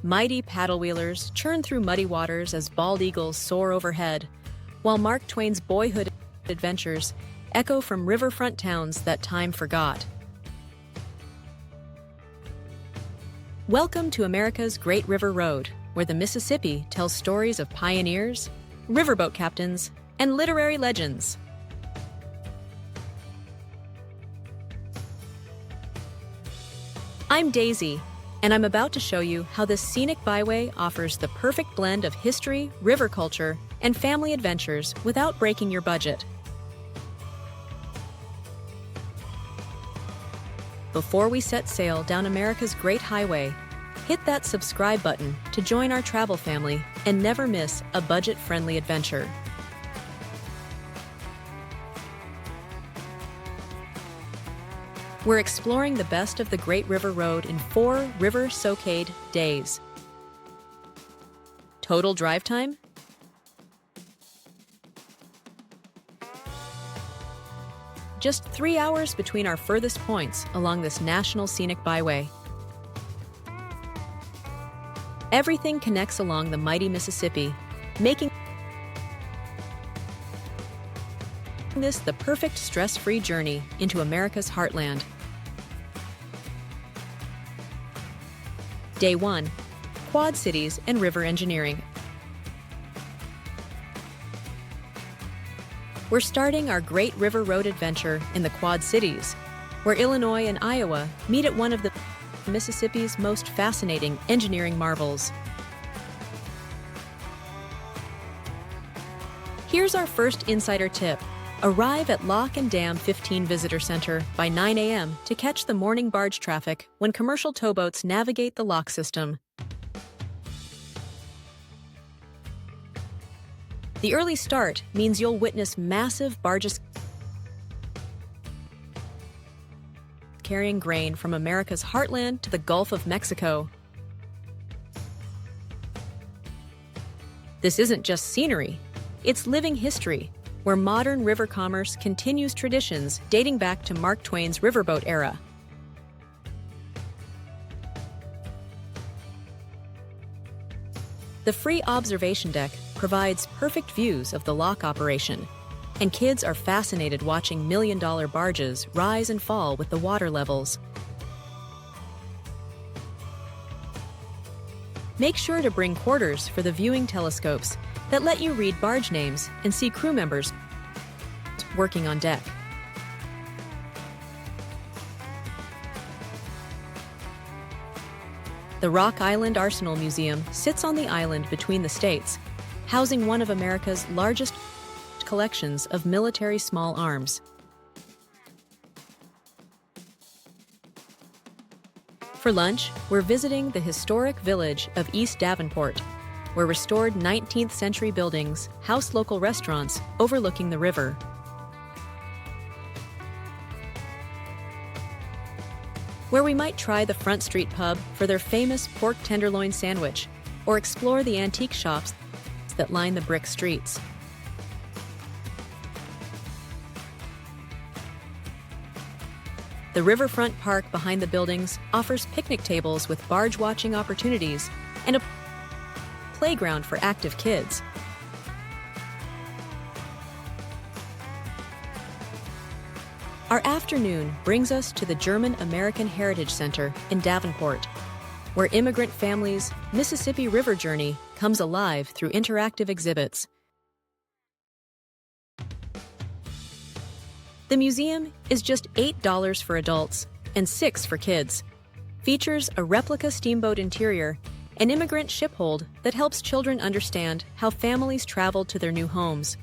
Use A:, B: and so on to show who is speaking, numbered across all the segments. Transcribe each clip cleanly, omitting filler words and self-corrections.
A: mighty paddle-wheelers churn through muddy waters as bald eagles soar overhead, while Mark Twain's boyhood adventures echo from riverfront towns that time forgot. Welcome to America's Great River Road, where the Mississippi tells stories of pioneers, riverboat captains, and literary legends. I'm Daisy, and I'm about to show you how the Scenic Byway offers the perfect blend of history, river culture, and family adventures without breaking your budget. Before we set sail down America's Great Highway, hit that subscribe button to join our travel family and never miss a budget-friendly adventure. We're exploring the best of the Great River Road in 4 river-soakade days. Total drive time? Just 3 hours between our furthest points along this national scenic byway. Everything connects along the mighty Mississippi, making this the perfect stress-free journey into America's heartland. Day 1. Quad Cities and River Engineering. We're starting our Great River Road adventure in the Quad Cities, where Illinois and Iowa meet at one of the Mississippi's most fascinating engineering marvels. Here's our first insider tip. Arrive at Lock and Dam 15 Visitor Center by 9 a.m. to catch the morning barge traffic when commercial towboats navigate the lock system. The early start means you'll witness massive barges carrying grain from America's heartland to the Gulf of Mexico. This isn't just scenery, it's living history, where modern river commerce continues traditions dating back to Mark Twain's riverboat era. The free observation deck provides perfect views of the lock operation, and kids are fascinated watching million-dollar barges rise and fall with the water levels. Make sure to bring quarters for the viewing telescopes that let you read barge names and see crew members working on deck. The Rock Island Arsenal Museum sits on the island between the states, housing one of America's largest collections of military small arms. For lunch, we're visiting the historic village of East Davenport, where restored 19th century buildings house local restaurants overlooking the river. Where we might try the Front Street Pub for their famous pork tenderloin sandwich, or explore the antique shops that line the brick streets. The riverfront park behind the buildings offers picnic tables with barge watching opportunities and a playground for active kids. Our afternoon brings us to the German-American Heritage Center in Davenport, where immigrant families' Mississippi River journey comes alive through interactive exhibits. The museum is just $8 for adults and $6 for kids. Features a replica steamboat interior, an immigrant ship hold that helps children understand how families traveled to their new homes.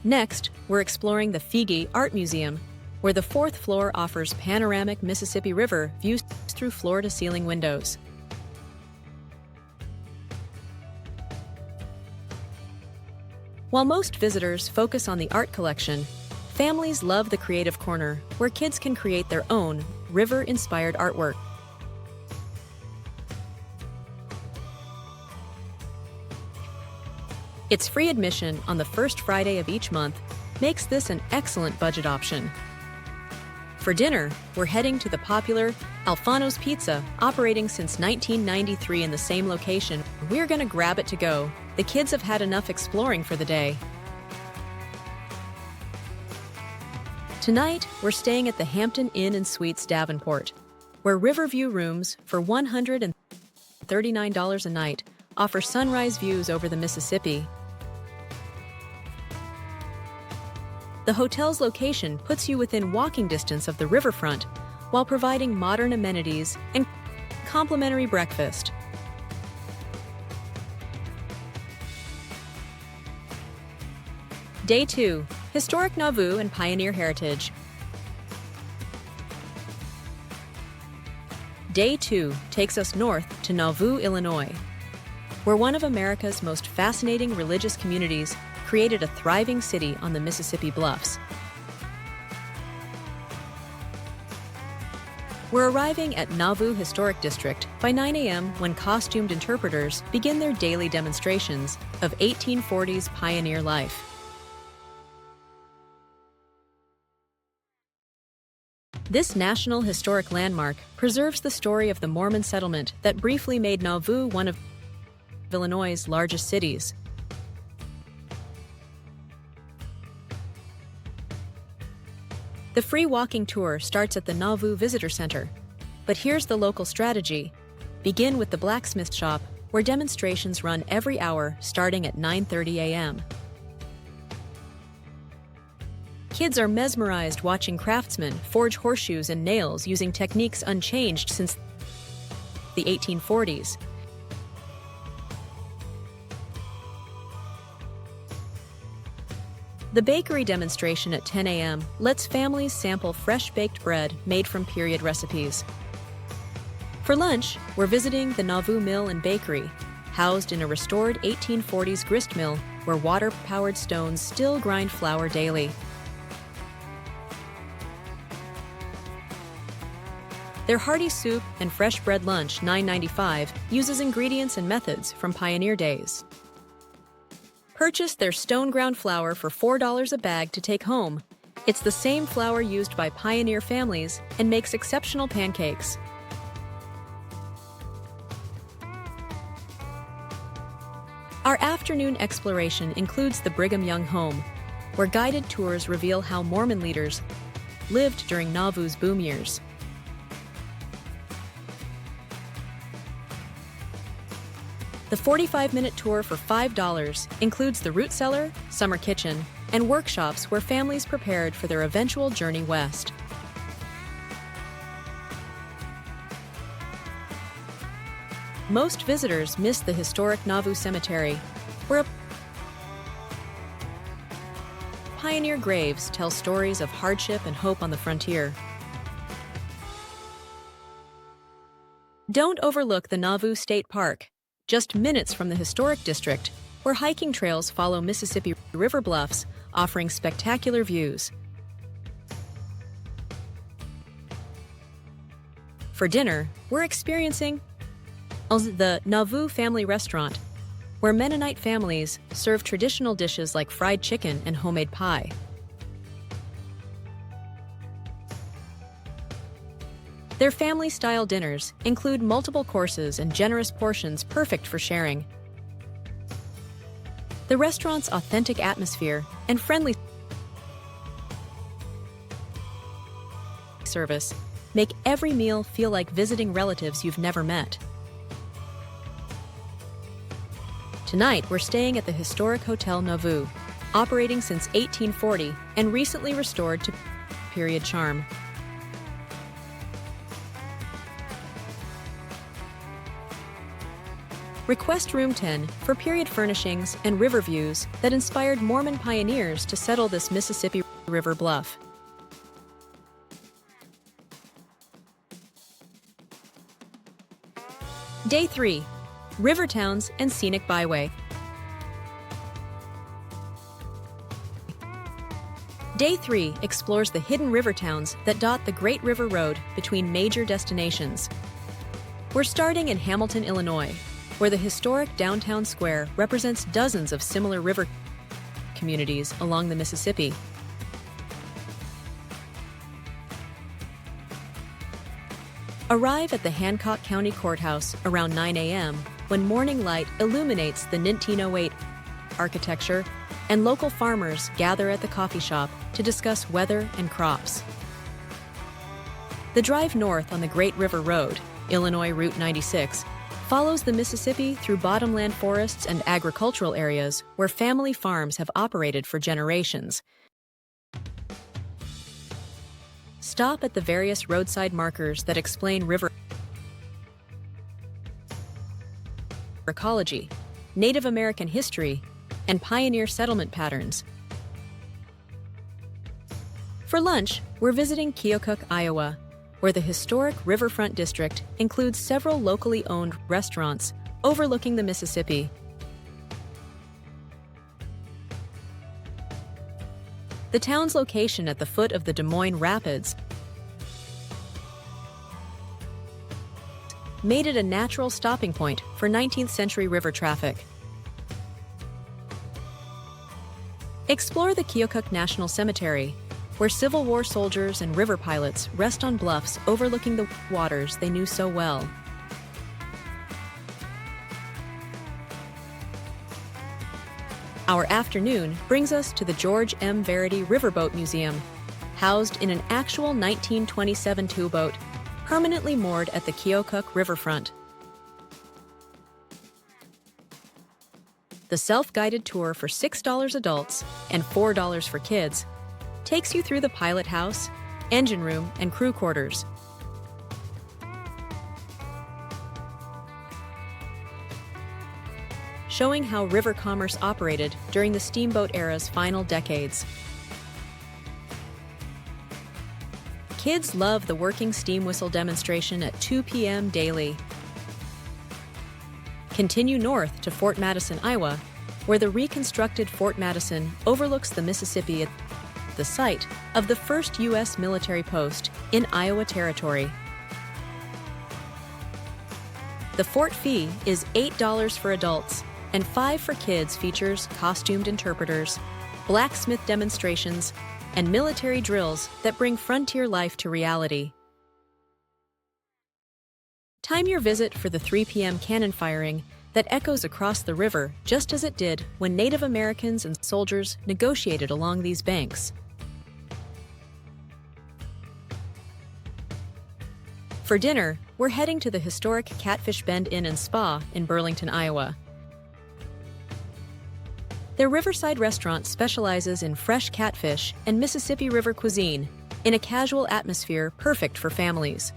A: Next, we're exploring the Figi Art Museum, where the 4th floor offers panoramic Mississippi River views through floor-to-ceiling windows. While most visitors focus on the art collection, families love the creative corner, where kids can create their own river-inspired artwork. It's free admission on the first Friday of each month, makes this an excellent budget option. For dinner, we're heading to the popular Alfano's Pizza, operating since 1993 in the same location. We're gonna grab it to go. The kids have had enough exploring for the day. Tonight, we're staying at the Hampton Inn and Suites Davenport, where Riverview rooms for $139 a night offer sunrise views over the Mississippi. The hotel's location puts you within walking distance of the riverfront while providing modern amenities and complimentary breakfast. Day 2. Historic Nauvoo and Pioneer Heritage. Day 2 takes us north to Nauvoo, Illinois, where one of America's most fascinating religious communities created a thriving city on the Mississippi Bluffs. We're arriving at Nauvoo Historic District by 9 a.m. when costumed interpreters begin their daily demonstrations of 1840s pioneer life. This National Historic Landmark preserves the story of the Mormon settlement that briefly made Nauvoo one of Illinois' largest cities. The free walking tour starts at the Nauvoo Visitor Center. But here's the local strategy. Begin with the blacksmith shop, where demonstrations run every hour starting at 9:30 a.m. Kids are mesmerized watching craftsmen forge horseshoes and nails using techniques unchanged since the 1840s. The bakery demonstration at 10 a.m. lets families sample fresh-baked bread made from period recipes. For lunch, we're visiting the Nauvoo Mill and Bakery, housed in a restored 1840s grist mill where water-powered stones still grind flour daily. Their hearty soup and fresh bread lunch, $9.95, uses ingredients and methods from pioneer days. Purchase their stone-ground flour for $4 a bag to take home. It's the same flour used by pioneer families and makes exceptional pancakes. Our afternoon exploration includes the Brigham Young home, where guided tours reveal how Mormon leaders lived during Nauvoo's boom years. The 45-minute tour for $5 includes the root cellar, summer kitchen, and workshops where families prepared for their eventual journey west. Most visitors miss the historic Nauvoo Cemetery, where pioneer graves tell stories of hardship and hope on the frontier. Don't overlook the Nauvoo State Park, just minutes from the historic district, where hiking trails follow Mississippi River bluffs, offering spectacular views. For dinner, we're experiencing the Nauvoo Family Restaurant, where Mennonite families serve traditional dishes like fried chicken and homemade pie. Their family-style dinners include multiple courses and generous portions perfect for sharing. The restaurant's authentic atmosphere and friendly service make every meal feel like visiting relatives you've never met. Tonight, we're staying at the historic Hotel Nauvoo, operating since 1840 and recently restored to period charm. Request Room 10 for period furnishings and river views that inspired Mormon pioneers to settle this Mississippi River bluff. Day 3. River Towns and Scenic Byway. Day 3 explores the hidden river towns that dot the Great River Road between major destinations. We're starting in Hamilton, Illinois, where the historic downtown square represents dozens of similar river communities along the Mississippi. Arrive at the Hancock County Courthouse around 9 a.m. when morning light illuminates the 1908 architecture, and local farmers gather at the coffee shop to discuss weather and crops. The drive north on the Great River Road, Illinois Route 96, follows the Mississippi through bottomland forests and agricultural areas where family farms have operated for generations. Stop at the various roadside markers that explain river ecology, Native American history, and pioneer settlement patterns. For lunch, we're visiting Keokuk, Iowa, where the historic Riverfront District includes several locally owned restaurants overlooking the Mississippi. The town's location at the foot of the Des Moines Rapids made it a natural stopping point for 19th century river traffic. Explore the Keokuk National Cemetery, where Civil War soldiers and river pilots rest on bluffs overlooking the waters they knew so well. Our afternoon brings us to the George M. Verity Riverboat Museum, housed in an actual 1927 towboat, permanently moored at the Keokuk riverfront. The self-guided tour for $6 adults and $4 for kids takes you through the pilot house, engine room, and crew quarters. Showing how river commerce operated during the steamboat era's final decades. Kids love the working steam whistle demonstration at 2 p.m. daily. Continue north to Fort Madison, Iowa, where the reconstructed Fort Madison overlooks the Mississippi at the site of the first U.S. military post in Iowa Territory. The fort fee is $8 for adults and $5 for kids. Features costumed interpreters, blacksmith demonstrations, and military drills that bring frontier life to reality. Time your visit for the 3 p.m. cannon firing that echoes across the river just as it did when Native Americans and soldiers negotiated along these banks. For dinner, we're heading to the historic Catfish Bend Inn and Spa in Burlington, Iowa. Their riverside restaurant specializes in fresh catfish and Mississippi River cuisine in a casual atmosphere perfect for families.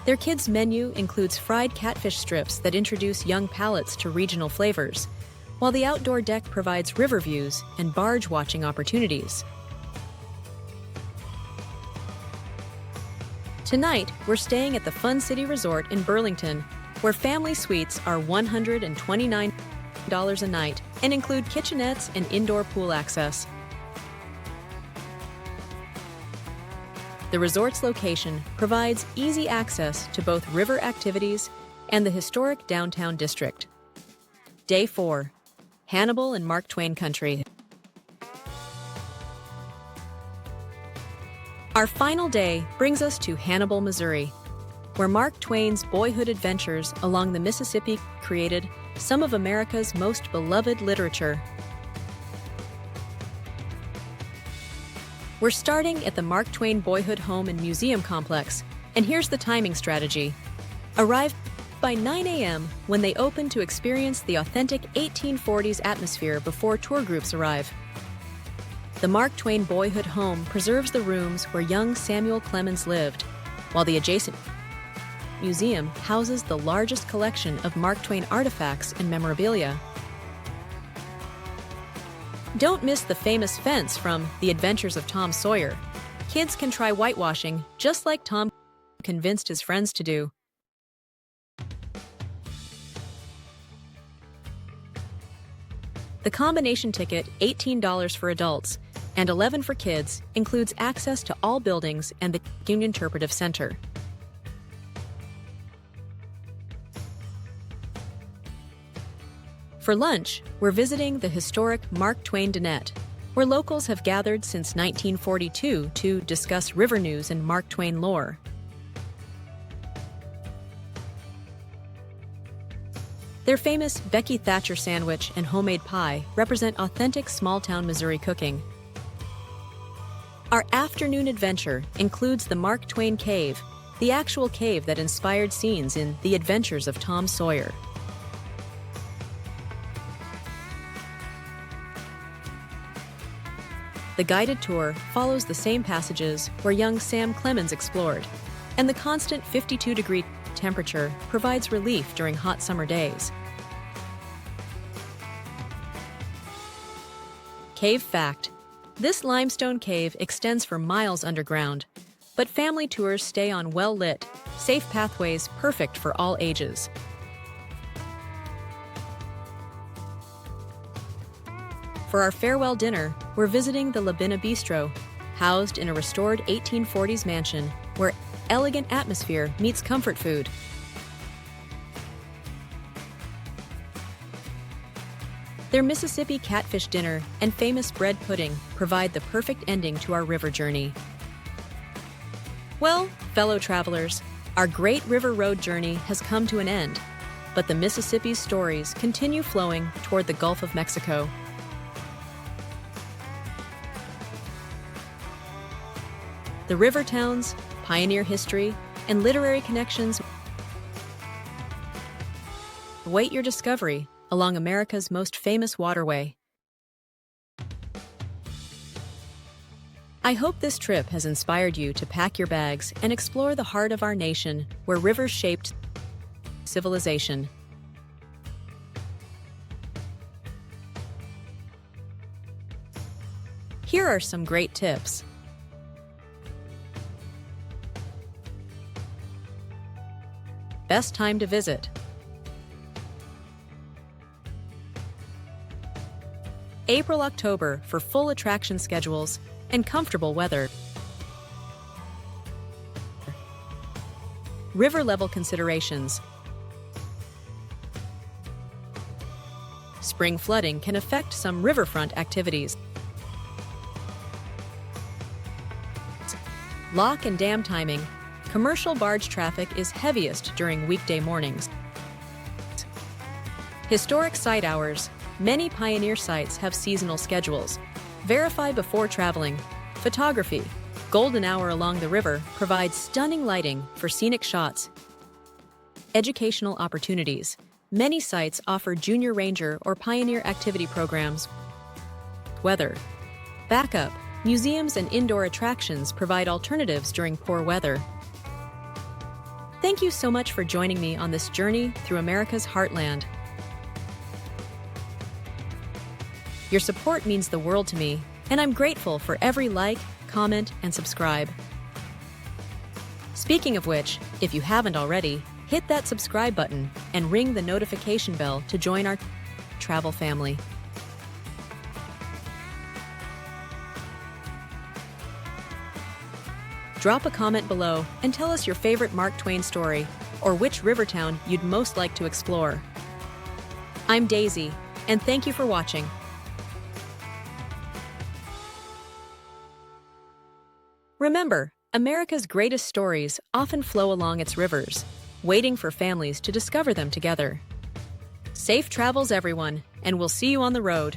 A: Their kids' menu includes fried catfish strips that introduce young palates to regional flavors, while the outdoor deck provides river views and barge watching opportunities. Tonight, we're staying at the Fun City Resort in Burlington, where family suites are $129 a night and include kitchenettes and indoor pool access. The resort's location provides easy access to both river activities and the historic downtown district. Day 4. Hannibal and Mark Twain Country. Our final day brings us to Hannibal, Missouri, where Mark Twain's boyhood adventures along the Mississippi created some of America's most beloved literature. We're starting at the Mark Twain Boyhood Home and Museum Complex, and here's the timing strategy. Arrive by 9 a.m. when they open to experience the authentic 1840s atmosphere before tour groups arrive. The Mark Twain Boyhood Home preserves the rooms where young Samuel Clemens lived, while the adjacent museum houses the largest collection of Mark Twain artifacts and memorabilia. Don't miss the famous fence from The Adventures of Tom Sawyer. Kids can try whitewashing just like Tom convinced his friends to do. The combination ticket, $18 for adults and $11 for kids, includes access to all buildings and the Union Interpretive Center. For lunch, we're visiting the historic Mark Twain Dinette, where locals have gathered since 1942 to discuss river news and Mark Twain lore. Their famous Becky Thatcher sandwich and homemade pie represent authentic small-town Missouri cooking. Our afternoon adventure includes the Mark Twain Cave, the actual cave that inspired scenes in The Adventures of Tom Sawyer. The guided tour follows the same passages where young Sam Clemens explored, and the constant 52-degree temperature provides relief during hot summer days. Cave fact: this limestone cave extends for miles underground, but family tours stay on well-lit, safe pathways perfect for all ages. For our farewell dinner, we're visiting the Labina Bistro, housed in a restored 1840s mansion where elegant atmosphere meets comfort food. Their Mississippi catfish dinner and famous bread pudding provide the perfect ending to our river journey. Well, fellow travelers, our great river road journey has come to an end, but the Mississippi's stories continue flowing toward the Gulf of Mexico. The river towns, pioneer history, and literary connections await your discovery along America's most famous waterway. I hope this trip has inspired you to pack your bags and explore the heart of our nation where rivers shaped civilization. Here are some great tips. Best time to visit. April-October for full attraction schedules and comfortable weather. River level considerations. Spring flooding can affect some riverfront activities. Lock and dam timing. Commercial barge traffic is heaviest during weekday mornings. Historic site hours. Many pioneer sites have seasonal schedules. Verify before traveling. Photography. Golden hour along the river provides stunning lighting for scenic shots. Educational opportunities. Many sites offer junior ranger or pioneer activity programs. Weather. Backup. Museums and indoor attractions provide alternatives during poor weather. Thank you so much for joining me on this journey through America's heartland. Your support means the world to me, and I'm grateful for every like, comment, and subscribe. Speaking of which, if you haven't already, hit that subscribe button and ring the notification bell to join our travel family. Drop a comment below and tell us your favorite Mark Twain story or which river town you'd most like to explore. I'm Daisy, and thank you for watching. Remember, America's greatest stories often flow along its rivers, waiting for families to discover them together. Safe travels, everyone, and we'll see you on the road.